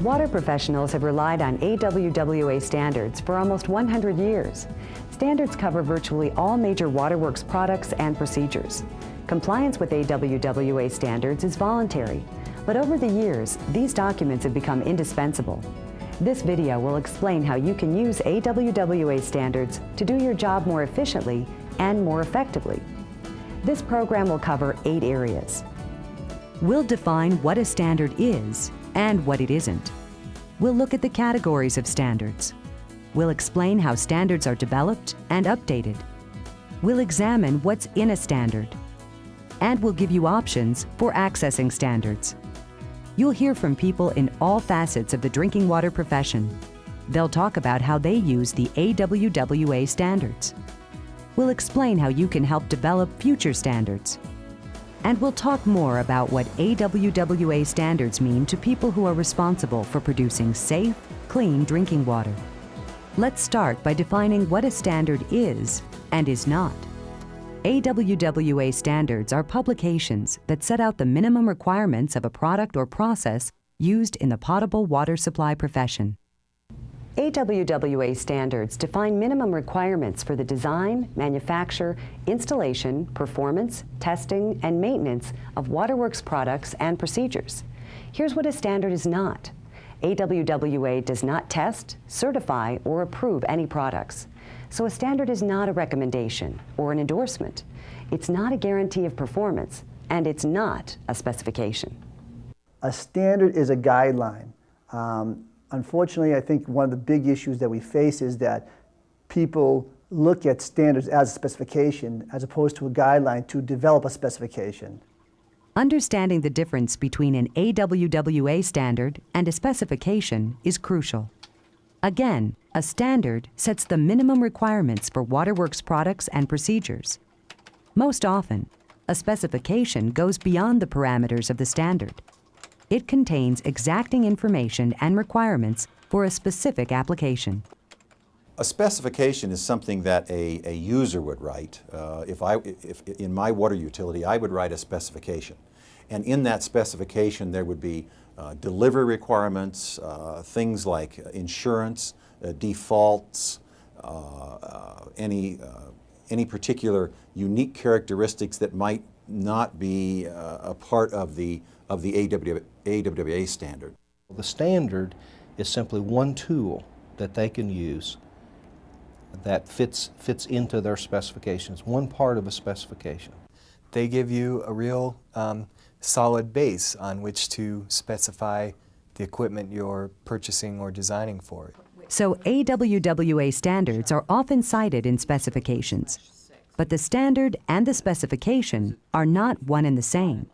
Water professionals have relied on AWWA standards for almost 100 years. Standards cover virtually all major waterworks products and procedures. Compliance with AWWA standards is voluntary, but over the years, these documents have become indispensable. This video will explain how you can use AWWA standards to do your job more efficiently and more effectively. This program will cover 8 areas. We'll define what a standard is and what it isn't. We'll look at the categories of standards. We'll explain how standards are developed and updated. We'll examine what's in a standard. And we'll give you options for accessing standards. You'll hear from people in all facets of the drinking water profession. They'll talk about how they use the AWWA standards. We'll explain how you can help develop future standards. And we'll talk more about what AWWA standards mean to people who are responsible for producing safe, clean drinking water. Let's start by defining what a standard is and is not. AWWA standards are publications that set out the minimum requirements of a product or process used in the potable water supply profession. AWWA standards define minimum requirements for the design, manufacture, installation, performance, testing, and maintenance of waterworks products and procedures. Here's what a standard is not. AWWA does not test, certify, or approve any products. So a standard is not a recommendation or an endorsement. It's not a guarantee of performance, and it's not a specification. A standard is a guideline. Unfortunately, I think one of the big issues that we face is that people look at standards as a specification as opposed to a guideline to develop a specification. Understanding the difference between an AWWA standard and a specification is crucial. Again, a standard sets the minimum requirements for waterworks products and procedures. Most often, a specification goes beyond the parameters of the standard. It contains exacting information and requirements for a specific application. A specification is something that a user would write. If in my water utility, I would write a specification. And in that specification, there would be delivery requirements, things like insurance, defaults, any particular unique characteristics that might not be a part of the AWWA standard. The standard is simply one tool that they can use that fits into their specifications, one part of a specification. They give you a real solid base on which to specify the equipment you're purchasing or designing for. So AWWA standards are often cited in specifications, but the standard and the specification are not one and the same.